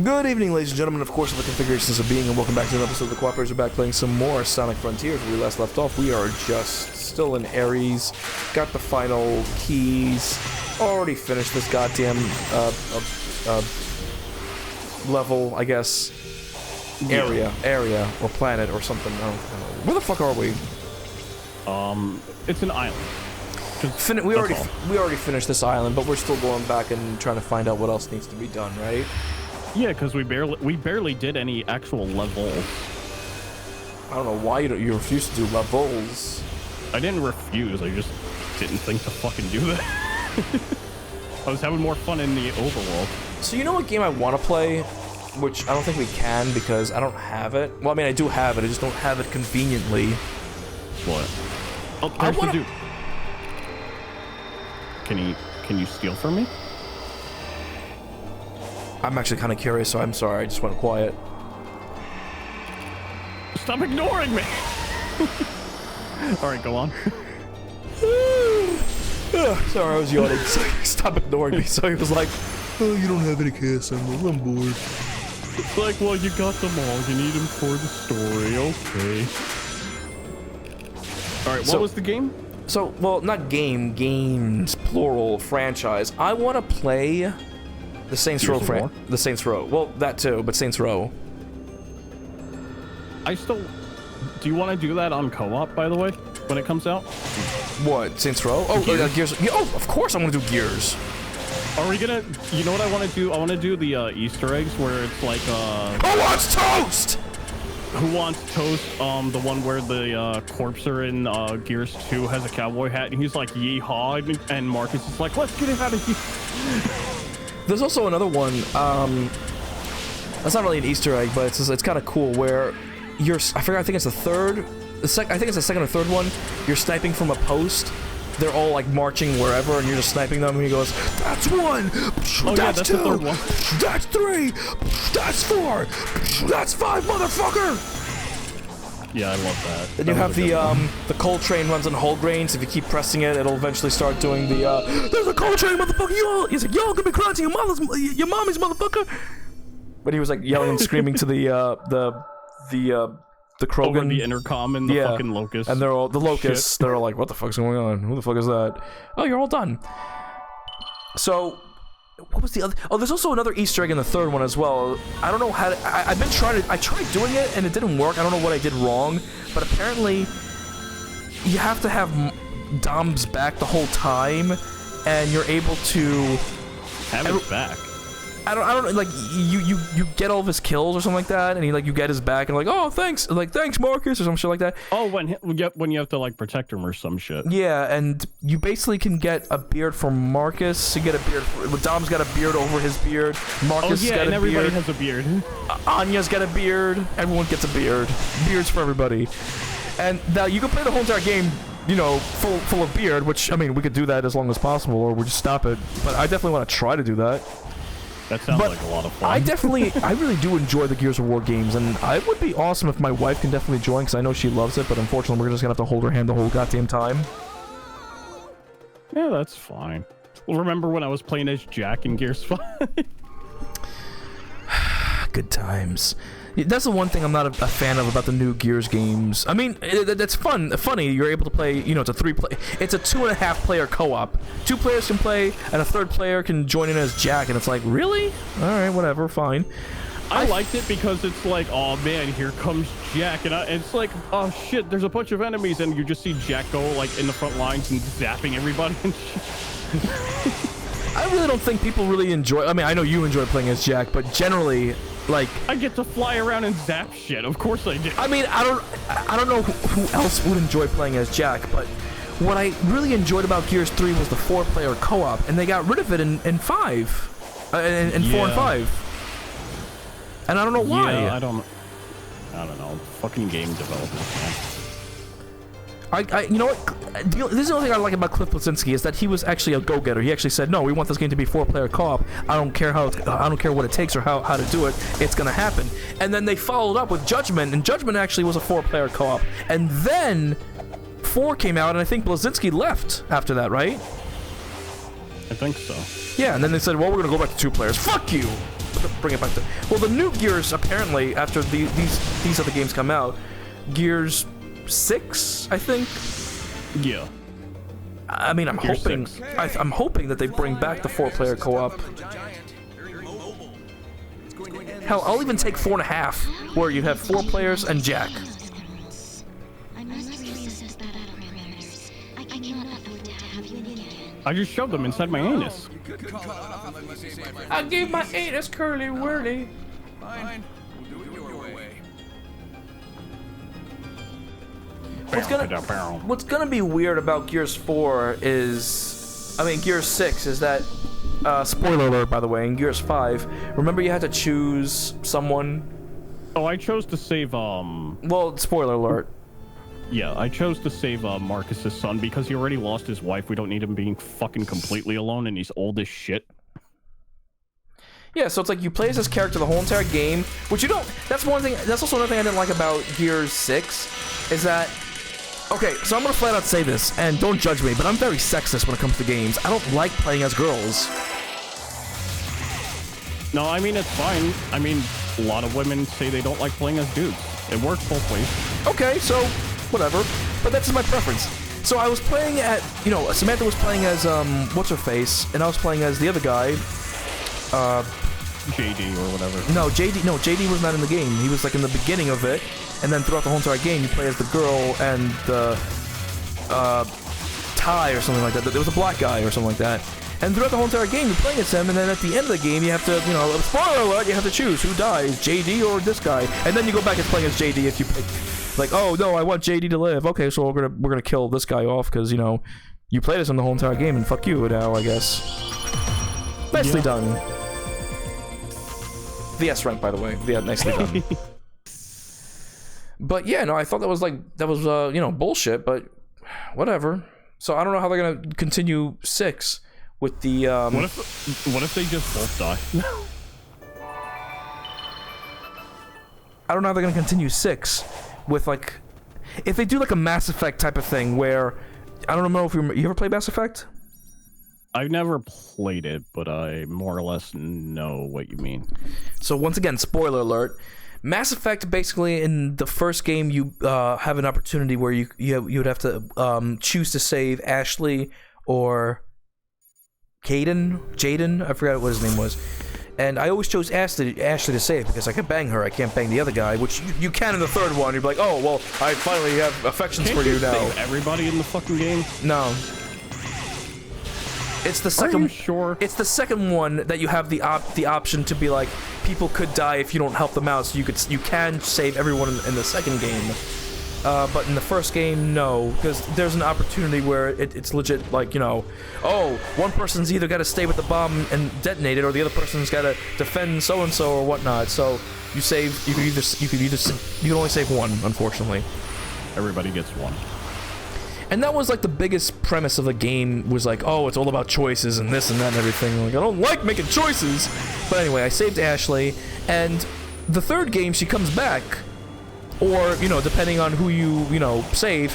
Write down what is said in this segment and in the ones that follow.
Good evening, ladies and gentlemen, of course, of the configurations of being, and welcome back to another episode of the Cooperators. We're back playing some more Sonic Frontiers. Where we last left off, we are just still in Ares, got the final keys, already finished this goddamn, level, I guess, area, or planet, or something, I don't know. Where the fuck are we? It's an island. We already finished this island, but we're still going back and trying to find out what else needs to be done, right? Yeah, because we barely did any actual levels. I don't know why you refuse to do levels. I didn't refuse. I just didn't think to fucking do that. I was having more fun in the overworld. So you know what game I want to play, which I don't think we can because I don't have it. Well, I mean I do have it. I just don't have it conveniently. What? Oh, there's the dude. Can you steal from me? I'm actually kind of curious, so I'm sorry. I just went quiet. Stop ignoring me! Alright, go on. Sorry, I was yawning. Stop ignoring me. So he was like, oh, you don't have any chaos emeralds. I'm bored. It's like, well, you got them all. You need them for the story. Okay. Alright, what was the game? So, well, not game. Games, plural, franchise. I want to play the Saints Row the Saints Row. Well, that too, but Saints Row. Do you want to do that on co-op, by the way, when it comes out? What, Saints Row? Oh, Gears. Yeah, oh, of course I want to do Gears. Are we gonna? You know what I want to do? I want to do the Easter eggs where it's like Who wants toast? Who Wants Toast? The one where the corpser in Gears 2 has a cowboy hat and he's like, yeehaw, and Marcus is like, let's get it out of here. There's also another one, that's not really an Easter egg, but it's kind of cool, where I think it's the second or third one, you're sniping from a post, they're all like marching wherever, and you're just sniping them, and he goes, that's one, that's two, the third one. That's three, that's four, that's five, motherfucker! Yeah, I love that. Then you have the coal train runs on whole grains. If you keep pressing it, it'll eventually start doing the there's a coal train, motherfucker! He's like, y'all gonna be crying to your mommy's motherfucker. But he was like yelling and screaming to the Krogan. Over the intercom and the fucking locusts. And they're all the locusts. They're all like, what the fuck's going on? Who the fuck is that? Oh, you're all done. So. What was the other? Oh, there's also another Easter egg in the third one as well. I don't know how to. I tried doing it and it didn't work. I don't know what I did wrong, but apparently you have to have Dom's back the whole time, and you're able to have his back. I don't like you get all of his kills or something like that, and you get his back and like, oh, thanks Marcus, or some shit like that. Oh, when you have to like protect him or some shit. Yeah, and you basically can get a beard for Marcus. You get a beard. Dom's got a beard over his beard. Marcus got a beard. And everybody has a beard. Anya's got a beard. Everyone gets a beard. Beards for everybody. And now you can play the whole entire game, full of beard. Which I mean, we could do that as long as possible, or we just stop it. But I definitely want to try to do that. That sounds like a lot of fun. I really do enjoy the Gears of War games, and it would be awesome if my wife can definitely join, because I know she loves it, but unfortunately we're just gonna have to hold her hand the whole goddamn time. Yeah, that's fine. Well, remember when I was playing as Jack in Gears 5? Good times. That's the one thing I'm not a fan of about the new Gears games. I mean, that's funny. You're able to play, it's a 2.5 player co-op. 2 players can play, and a third player can join in as Jack, and it's like, really? Alright, whatever, fine. I liked it because it's like, oh man, here comes Jack, and it's like, oh shit, there's a bunch of enemies, and you just see Jack go like in the front lines and zapping everybody and shit. I really don't think people really enjoy. I mean, I know you enjoy playing as Jack, but generally, like, I get to fly around and zap shit. Of course I do. I mean, I don't know who else would enjoy playing as Jack, but what I really enjoyed about Gears 3 was the 4-player co-op, and they got rid of it in 5, in 4 and 5. And I don't know why. Yeah, I don't know. Fucking game developers, man. You know what? This is the only thing I like about Cliff Bleszinski is that he was actually a go-getter. He actually said, "No, we want this game to be 4-player co-op. I don't care what it takes or how to do it. It's gonna happen." And then they followed up with Judgment, and Judgment actually was a 4-player co-op. And then 4 came out, and I think Bleszinski left after that, right? I think so. Yeah, and then they said, "Well, we're gonna go back to 2 players." Fuck you. bring it back to. Well, the new Gears apparently after these other games come out, Gears 6, I think. Yeah. I mean, I'm Gears hoping 6. I'm hoping that they bring back the 4-player co-op. Hell, I'll even take 4.5, where you have 4 players and Jack. I just shoved them inside my anus. I gave my anus curly whirly. What's gonna be weird about Gears 4 is, I mean Gears 6 is that, spoiler alert by the way, in Gears 5, remember you had to choose someone? Oh, I chose to save, Well, spoiler alert. Yeah, I chose to save, Marcus's son because he already lost his wife. We don't need him being fucking completely alone and he's old as shit. Yeah, so it's like you play as this character the whole entire game, which you don't, that's one thing, that's also another thing I didn't like about Gears 6, is that, okay, so I'm gonna flat out say this, and don't judge me, but I'm very sexist when it comes to games. I don't like playing as girls. No, I mean, it's fine. I mean, a lot of women say they don't like playing as dudes. It works both ways. Okay, so, whatever, but that's just my preference. So I was playing at, you know, Samantha was playing as, what's-her-face, and I was playing as the other guy, JD or whatever. No, JD was not in the game. He was like in the beginning of it, and then throughout the whole entire game, you play as the girl and the Ty or something like that. There was a black guy or something like that. And throughout the whole entire game, you're playing as him, and then at the end of the game, you have to, you know, spoiler alert, you have to choose who dies, JD or this guy. And then you go back and playing as JD if you pick, like, oh no, I want JD to live. Okay, so we're gonna kill this guy off because you know you played as him the whole entire game, and fuck you now, I guess. Nicely done. The S rank, by the way. Yeah, nicely done. But yeah, no, I thought that was you know, bullshit, but whatever. So I don't know how they're gonna continue 6 with the What if they just both die? I don't know how they're gonna continue 6 with like, if they do like a Mass Effect type of thing where, I don't know if you ever played Mass Effect? I've never played it, but I more or less know what you mean. So once again, spoiler alert. Mass Effect, basically, in the first game, you have an opportunity where you would have to choose to save Ashley or Jaden. I forgot what his name was. And I always chose Ashley to save because I can bang her. I can't bang the other guy, which you can in the third one. You're like, oh well, I finally have affections for you now. Save everybody in the fucking game? No. It's the second. Are you sure? It's the second one that you have the option to be like, people could die if you don't help them out. So you can save everyone in the second game. But in the first game, no, because there's an opportunity where it's legit, like, you know, oh, one person's either got to stay with the bomb and detonate it, or the other person's got to defend so and so or whatnot. So you can only save one, unfortunately. Everybody gets one. And that was like the biggest premise of the game, was like, oh, it's all about choices and this and that and everything. Like, I don't like making choices. But anyway, I saved Ashley, and the third game she comes back, or, you know, depending on who you know, save,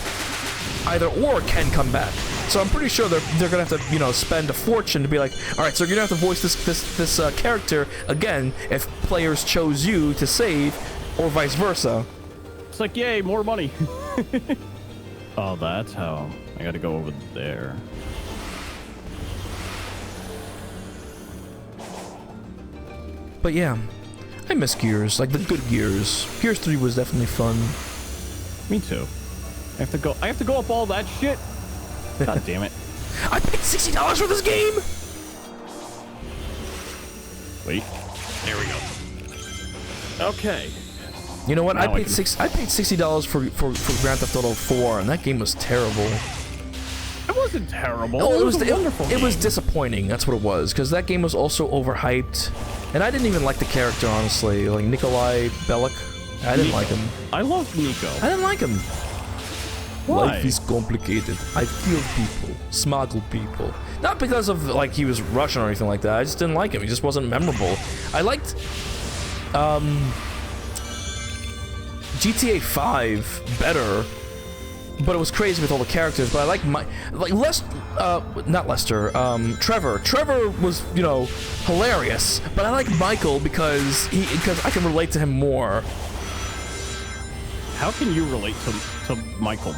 either or can come back. So I'm pretty sure they're gonna have to, you know, spend a fortune to be like, all right, so you're gonna have to voice this character again if players chose you to save, or vice versa. It's like, yay, more money. Oh, that's how. I gotta go over there. But yeah, I miss Gears, like the good Gears. Gears 3 was definitely fun. Me too. I have to go up all that shit. God damn it. I paid $60 for this game. Wait. There we go. Okay. You know what? Now I paid $60 for Grand Theft Auto 4, and that game was terrible. It wasn't terrible. No, it was a wonderful game. It was disappointing. That's what it was, because that game was also overhyped, and I didn't even like the character, honestly. Like Nikolai Bellic, I didn't like him. I loved Nico. I didn't like him. Why? Life is complicated. I kill people, smuggle people. Not because of like he was Russian or anything like that. I just didn't like him. He just wasn't memorable. I liked GTA 5 better but it was crazy with all the characters. But I like not Lester, Trevor. Trevor was, you know, hilarious. But I like Michael because I can relate to him more. How can you relate to Michael?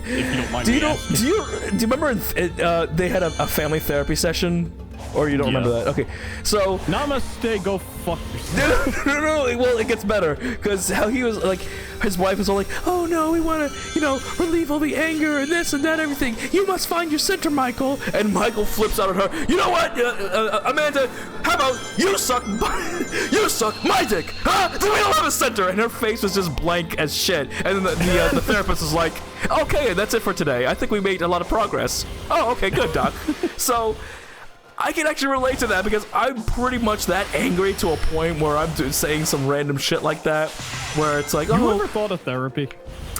If you don't mind me asking. Do you remember they had a family therapy session? Or you don't remember that? Okay, so namaste, go fuck yourself. No. Well, it gets better because how he was like, his wife was all like, "Oh no, we want to, you know, relieve all the anger and this and that, everything. You must find your center, Michael." And Michael flips out at her. You know what, Amanda? How about you suck my dick? Huh? We don't have a center. And her face was just blank as shit. And then the therapist was like, "Okay, that's it for today. I think we made a lot of progress." Oh, okay, good, doc. So. I can actually relate to that because I'm pretty much that angry to a point where I'm saying some random shit like that, where it's like, You ever thought of therapy?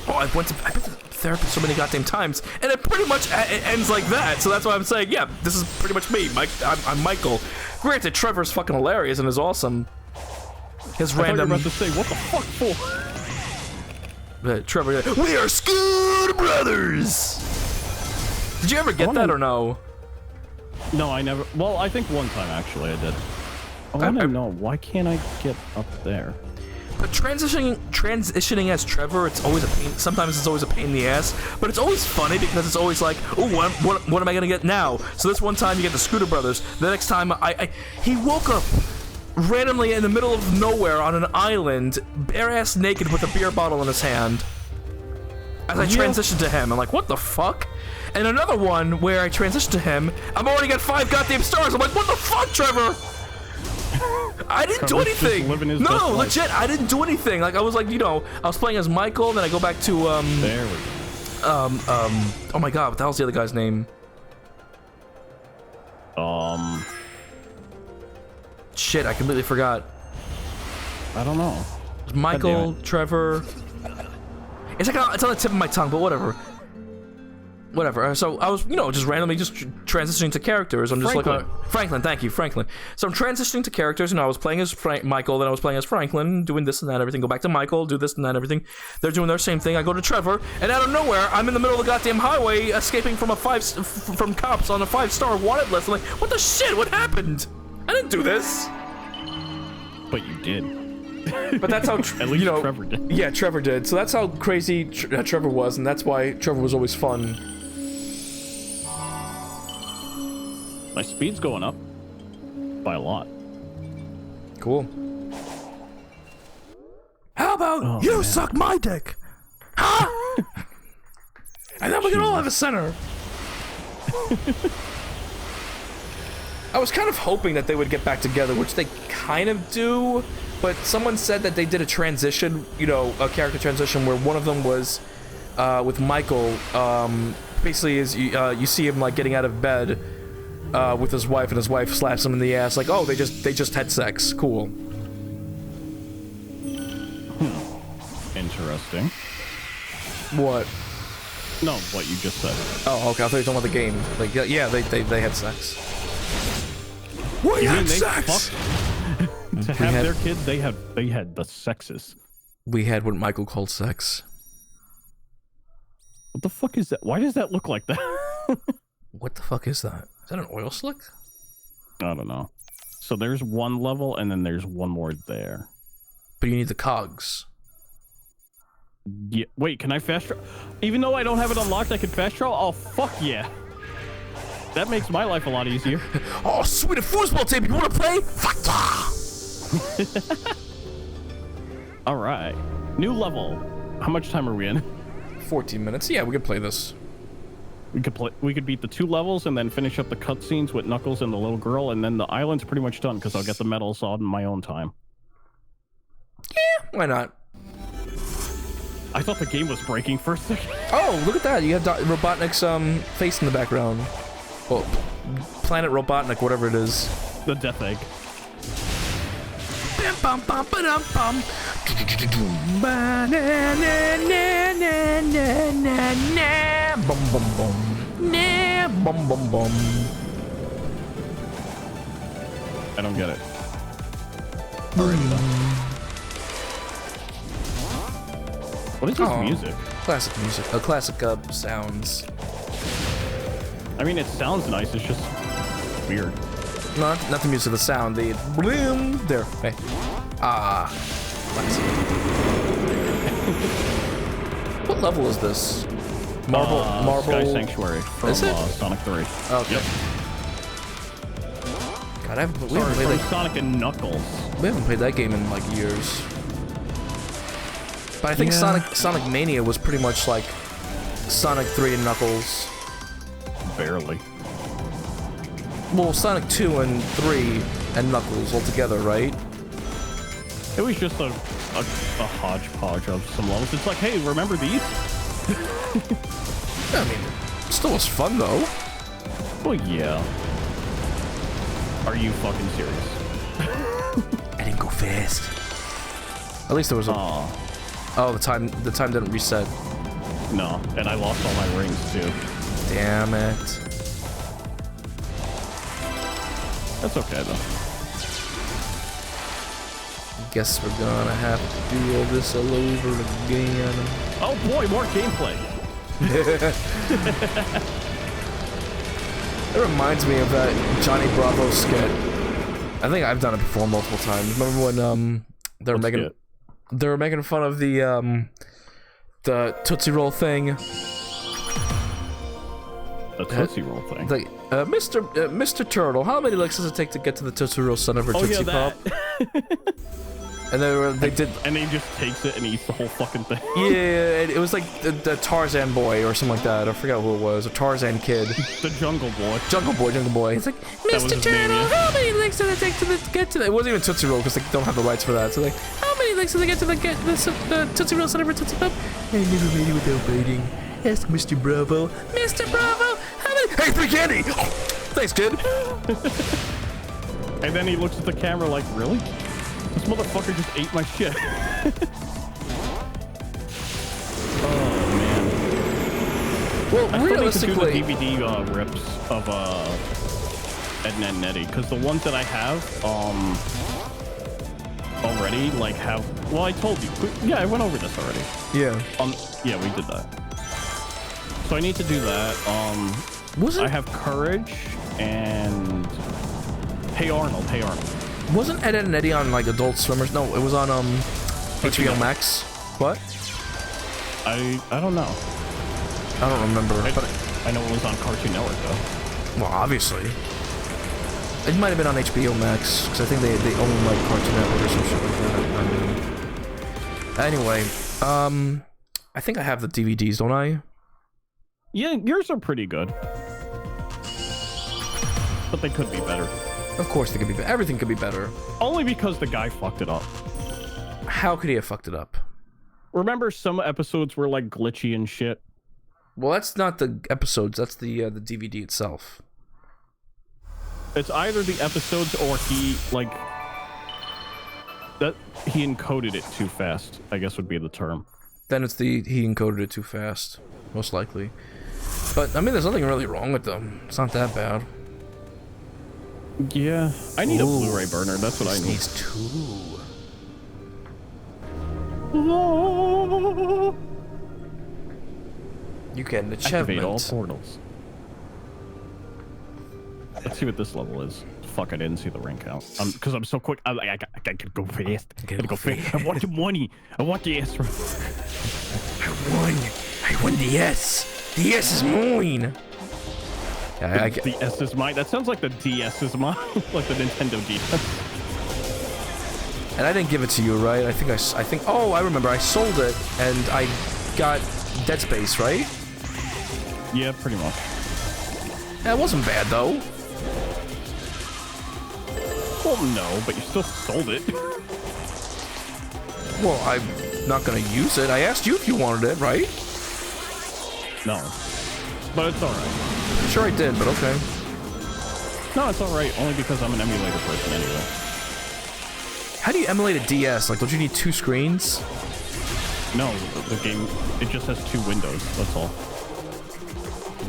Oh, I've been to therapy so many goddamn times, and it pretty much it ends like that. So that's why I'm saying, yeah, this is pretty much me. I'm Michael. Granted, Trevor's fucking hilarious and is awesome. His random. I thought you were about to say, what the fuck for? Trevor, we are Scooter Brothers. Did you ever get that or no? No, I never. Well, I think one time actually I did. I want to know, why can't I get up there? But transitioning as Trevor, it's always a pain. Sometimes it's always a pain in the ass, but it's always funny because it's always like, oh, what am I gonna get now? So this one time you get the Scooter Brothers. The next time he woke up randomly in the middle of nowhere on an island, bare ass naked with a beer bottle in his hand. As I transitioned to him, I'm like, what the fuck? And another one where I transitioned to him, I've already got 5 goddamn stars. I'm like, what the fuck, Trevor? I didn't do anything. No, legit, I didn't do anything. Like, I was like, you know, I was playing as Michael, then I go back to, There we go. oh my god, what the hell's the other guy's name? Shit, I completely forgot. I don't know. It was Michael, Trevor. It's like, it's on the tip of my tongue, but whatever. Whatever. So I was, you know, just randomly just transitioning to characters. I'm just like, Franklin. Thank you, Franklin. So I'm transitioning to characters, and I was playing as Michael, then I was playing as Franklin, doing this and that, everything. Go back to Michael, do this and that, everything. They're doing their same thing. I go to Trevor, and out of nowhere, I'm in the middle of the goddamn highway, escaping from from cops on a 5-star wanted list. I'm like, what the shit? What happened? I didn't do this. But you did. But that's how, at least, you know, Trevor did. Yeah, Trevor did. So that's how crazy Trevor was, and that's why Trevor was always fun. My speed's going up by a lot. Cool. How about you suck my dick? Huh? And then we can all have a center. I was kind of hoping that they would get back together, which they kind of do, but someone said that they did a transition, you know, a character transition where one of them was with Michael. Basically, is you see him like getting out of bed with his wife, and his wife slaps him in the ass, like, oh, they just had sex. Cool. Interesting. What? No, what you just said. Oh, okay. I thought you were talking about the game. Like, yeah, they had sex. We had sex. To have their kid, they had the sexes. We had what Michael called sex. What the fuck is that? Why does that look like that? What the fuck is that? Is that an oil slick? I don't know. So there's one level, and then there's one more there. But you need the cogs. Yeah. Wait, can I fast travel? Even though I don't have it unlocked, I can fast travel? Oh, fuck yeah. That makes my life a lot easier. Oh, sweet, a foosball tape. You want to play? Fuck yeah! All right. New level. How much time are we in? 14 minutes. Yeah, we could play this. We could beat the 2 levels and then finish up the cutscenes with Knuckles and the little girl, and then the island's pretty much done because I'll get the medals all in my own time. Yeah, why not? I thought the game was breaking for a second. Oh, look at that! You have Robotnik's face in the background. Well, Planet Robotnik, whatever it is. The Death Egg. Bum bum bum bum. Bum bum bum. Nah, bum bum bum. I don't get it. What is this music? Classic music. Classic sounds. I mean, it sounds nice. It's just weird. Not the music, the sound. The bloom. There. Hey. Classic. What level is this? Marble. Sky Sanctuary from Is it? Sonic 3. Okay. Yep. God, we haven't Sorry, played from that. Sonic and Knuckles. We haven't played that game in like years. But I think Yeah. Sonic Mania was pretty much like Sonic 3 and Knuckles. Barely. Well, Sonic 2 and 3 and Knuckles all together, right? It was just a hodgepodge of some levels. It's like, hey, remember these? I mean, it still was fun though. Well, yeah. Are you fucking serious? I didn't go fast. At least there was a. Aw. Oh, the time didn't reset. No, and I lost all my rings too. Damn it. That's okay though. Guess we're gonna have to do all this all over again. Oh boy, more gameplay. It reminds me of that Johnny Bravo skit. I think I've done it before multiple times. Remember when they were making fun of the Tootsie Roll thing? The Tootsie Roll thing. Like, Mr. Turtle, how many licks does it take to get to the Tootsie Roll son of a Oh Tootsie yeah, Pop? that. And they did. And he just takes it and eats the whole fucking thing. Yeah, it was like the Tarzan boy or something like that. I forgot who it was. A Tarzan kid. The Jungle Boy. Jungle Boy. It's like, was Mr. his Turtle, name, yeah. how many licks does it take to get to that? It wasn't even Tootsie Roll because they don't have the rights for that. So like, how many licks does it get to the Tootsie Roll son of a Tootsie Pop? I never made it without biting. Ask Mr. Bravo. Mr. Bravo, how many? Hey, free candy! Thanks, kid. And then he looks at the camera like, really? This motherfucker just ate my shit. Oh man. Well, I still realistically, need to do the DVD rips of Ed, Edd n Eddy, because the ones that I have already like have. Well, I told you. Yeah, I went over this already. yeah. Yeah, we did that. So I need to do that. I have Courage and Hey Arnold. Wasn't Ed, and Eddy on like Adult Swimmers? No, it was on HBO Max. What? I don't know. I don't remember. I know it was on Cartoon Network though. Well, obviously. It might have been on HBO Max, because I think they own like Cartoon Network or some shit like that. Anyway, I think I have the DVDs, don't I? Yeah, yours are pretty good. But they could be better. Of course they could be better. Everything could be better. Only because the guy fucked it up. How could he have fucked it up? Remember some episodes were like glitchy and shit? Well, that's not the episodes, that's the DVD itself. It's either the episodes or he encoded it too fast, I guess would be the term. Then it's he encoded it too fast, most likely. But I mean, there's nothing really wrong with them. It's not that bad. Yeah, I need a Blu-ray burner. That's what I need. Needs two. You get an Activate all achievement. portals. Let's see what this level is. Fuck, I didn't see the ring count. Because I'm so quick. I could go fast. I gotta go fast. I want the money. I want the S. I won the S. The S is mine. The S is mine. That sounds like the DS is mine. Like the Nintendo DS. And I didn't give it to you, right? I think. Oh, I remember. I sold it, and I got Dead Space, right? Yeah, pretty much. That wasn't bad though. Well, no, but you still sold it. Well, I'm not gonna use it. I asked you if you wanted it, right? No. But it's alright. Sure I did, but okay. No, it's alright, only because I'm an emulator person anyway. How do you emulate a DS? Like, don't you need two screens? No, the game, it just has two windows, that's all.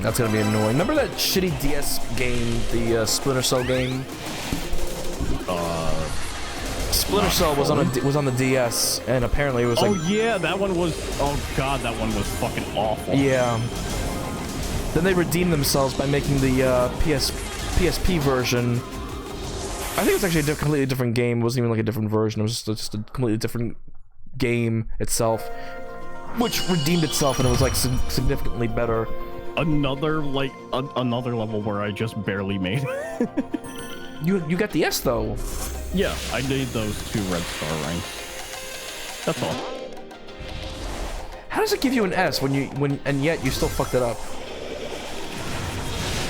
That's gonna be annoying. Remember that shitty DS game, the Splinter Cell game? Splinter Cell was on the DS, and apparently it was like. Oh yeah, that one was. Oh god, that one was fucking awful. Yeah. Then they redeemed themselves by making the PSP version. I think it's actually a completely different game. It wasn't even like a different version. It was just a completely different game itself, which redeemed itself, and it was like significantly better. Another like another level where I just barely made it. You got the S though. Yeah, I need those 2 red star rings. That's all. How does it give you an S and yet you still fucked it up?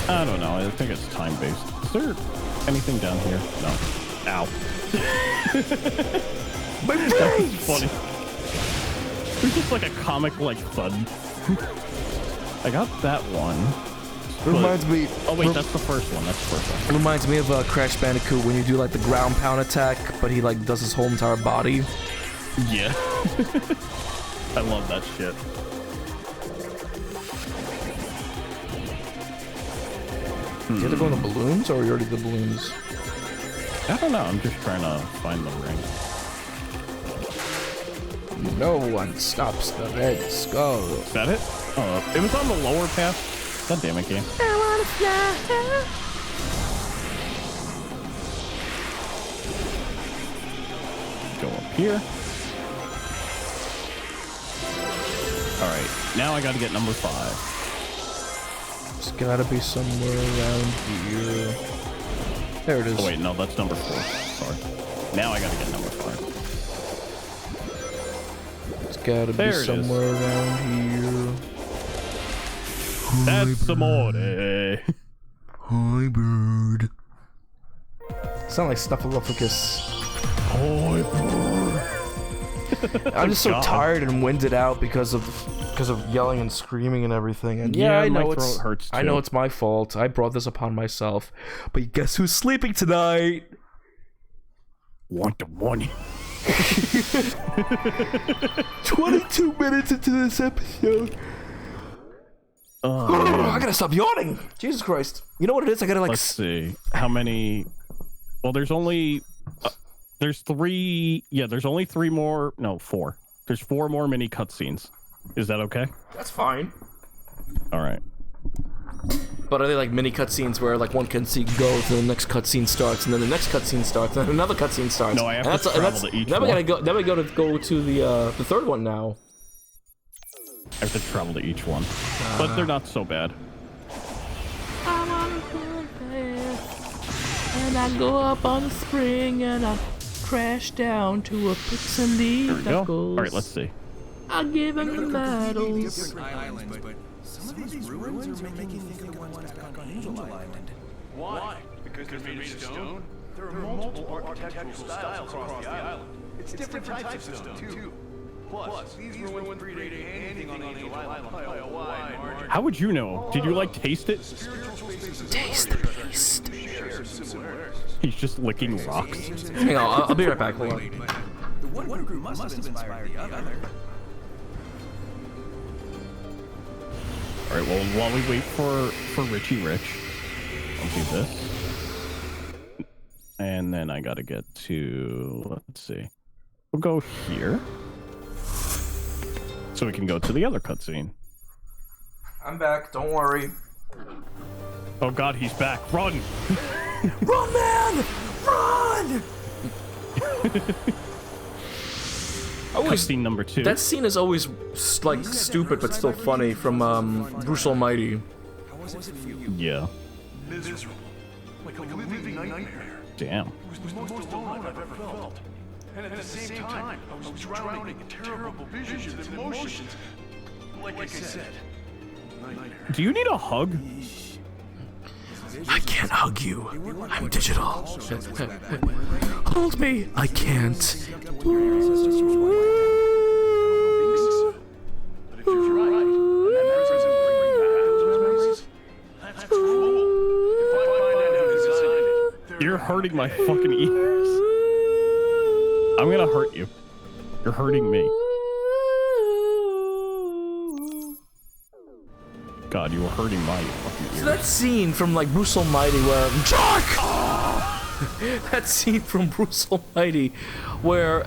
I don't know. I think it's time based. Is there anything down here? No. Ow. My That's brains! funny. There's just like a comic like thud. I got that one. Reminds me. Oh wait, that's the first one. That's the first one. It reminds me of Crash Bandicoot when you do like the ground pound attack, but he like does his whole entire body. Yeah. I love that shit. Do you have to go in the balloons, or are you already the balloons? I don't know. I'm just trying to find the ring. No one stops the Red Skull. Is that it? Oh, it was on the lower path. God damn it, game. I wanna fly. Go up here. Alright, now I gotta get number 5. It's gotta be somewhere around here. There it is. Oh wait, no, that's number 4. Sorry. Now I gotta get number 5. It's gotta There be it somewhere around here. That's amore. Hi, bird. Sound like Snuffleupagus. Hi, bird. I'm just so God. tired and winded out because of yelling and screaming and everything. And yeah, I my know throat it's hurts I too. know it's my fault. I brought this upon myself. But guess who's sleeping tonight? Want the money? 22 minutes into this episode. I gotta stop yawning. Jesus Christ. You know what it is? I gotta like. Let's see. How many? Well, there's only. There's 3. Yeah, there's only 3 more. No, 4. There's 4 more mini cutscenes. Is that okay? That's fine. All right. But are they like mini cutscenes where like one cutscene goes and the next cutscene starts and then the next cutscene starts and then another cutscene starts? No, I have and to travel to each Then we one. gotta go. Then we gotta go to the third one now. I have to travel to each one, but they're not so bad. I'm on a good and I go up on the spring and I crash down to a pixely There we go. All right, let's see. I'll give him the medals. Islands, but some of these ruins are making me think of the ones back on Angel Island. Why? Because they're made of stone? There are multiple architectural styles across the island. It's different types of stone, too. Plus, these ruins predate anything on Angel Island by a wide margin. How would you know? Did you like taste it? Taste the beast. He's just licking rocks. Hang on, I'll be right back. Hold on. The one group must have inspired the other. All right. Well, while we wait for Richie Rich, I'll do this, and then I gotta get to. Let's see. We'll go here, so we can go to the other cutscene. I'm back. Don't worry. Oh God, he's back! Run! Run, man! Run! Cutscene number 2. That scene is always like stupid but still funny from Bruce Almighty. Yeah. Miserable. Like a living nightmare. Damn. It was the most alone I've ever felt. And at the same time, I was drowning in terrible visions and emotions. Like I said, nightmare. Do you need a hug? I can't hug you. I'm digital. Hold me. I can't. But if you're right, and that person bring back those memories, that's cool. If I find out who designed it, You're hurting my fucking ears. I'm gonna hurt you. You're hurting me. God, you were hurting my fucking ears. That scene from like Bruce Almighty where Jack! that scene from Bruce Almighty, where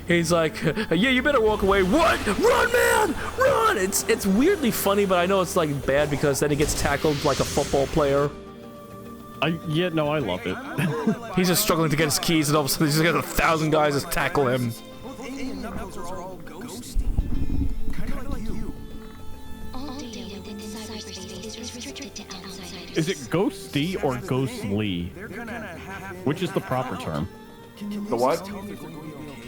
he's like, "Yeah, you better walk away." What? Run, man, run! It's weirdly funny, but I know it's like bad because then he gets tackled like a football player. Yeah, no, I love it. He's just struggling to get his keys, and all of a sudden he's got 1,000 guys just tackle him. Both A and Knuckles are all ghosty. Kinda like you. All data within cyberspace is restricted to outsiders. Is it ghosty or ghostly? They're gonna have Which is the proper term? The what?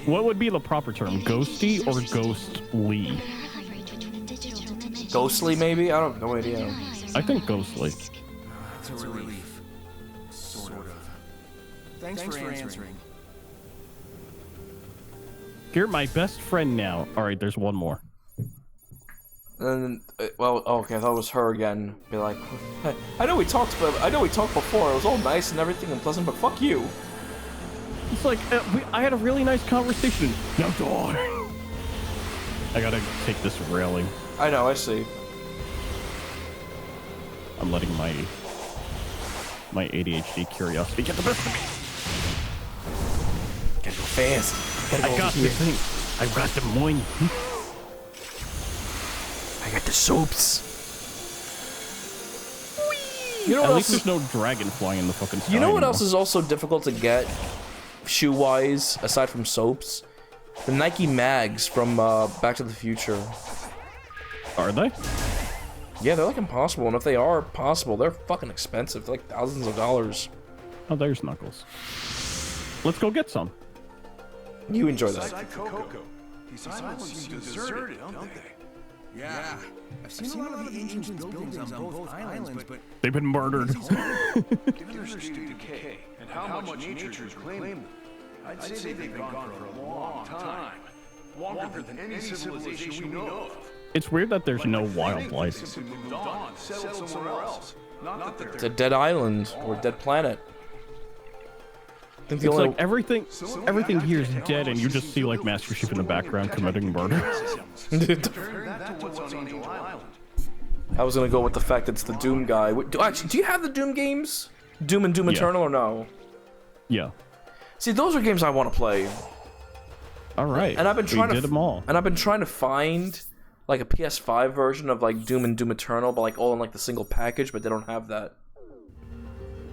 What would be the proper term? Ghosty or ghostly? Ghostly, maybe? I don't know. No idea. I think ghostly. It's a relief. Sort of. Thanks for answering. You're my best friend now. All right, there's one more. And well, okay, I thought it was her again. Be like, I know we talked before. It was all nice and everything and pleasant, but fuck you. It's like I had a really nice conversation. Now die. I gotta take this railing. I know. I see. I'm letting my ADHD curiosity get the best of me. Gotta go fast. Gotta I got the thing. I got the money. I got the soaps. You know At what least else? there's no dragonfly in the fucking sky You know what anymore. else is also difficult to get, shoe-wise, aside from soaps? The Nike mags from Back to the Future. Are they? Yeah, they're like impossible, and if they are possible, they're fucking expensive. They're like thousands of dollars. Oh, there's Knuckles. Let's go get some. You enjoy that. Like Coco. These islands seem deserted, don't they? Yeah. I've seen a lot of the ancient buildings on both islands, but They've been murdered. Given their state of decay and how much nature has reclaimed them, I'd say they've gone for a long time. Longer than any civilization we know of. It's weird that there's no wildlife. Simply moved on, settled somewhere else. Not that It's they're a dead island or dead planet. I think the It's only like everything here is dead, and you just see like Master Chief in the background committing murder. back to what's on Angel Island. I was gonna go with the fact that it's the Doom guy. Actually, do you have the Doom games? Doom and Doom Yeah. Eternal or no? Yeah. See, those are games I want to play. All right. And I've been trying we to did them all. And I've been trying to find like a PS5 version of like Doom and Doom Eternal, but like all in like the single package, but they don't have that.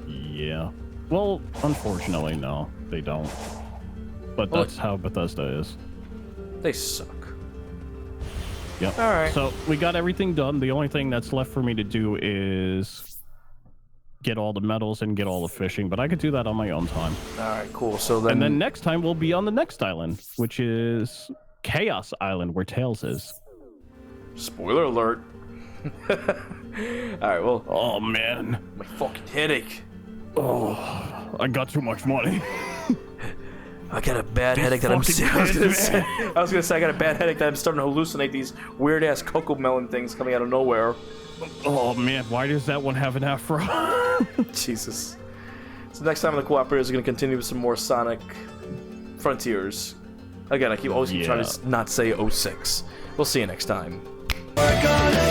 Yeah. Well, unfortunately, no, they don't. But Well, that's how Bethesda is. They suck. Yep. All right. So we got everything done. The only thing that's left for me to do is get all the medals and get all the fishing, but I could do that on my own time. All right, cool. So then, And then next time we'll be on the next island, which is Chaos Island, where Tails is. spoiler alert. All right, well, Oh man. my fucking headache. Oh, I got too much money. I got a bad headache that I'm. fucking I was gonna dead, say, I was gonna say I got a bad headache that I'm starting to hallucinate these weird ass cocoa melon things coming out of nowhere. Oh man, why does that one have an afro? Jesus. So next time on the Cooperators, we're gonna continue with some more Sonic Frontiers. Again, I keep always keep trying to not say 06. We'll see you next time. We're gonna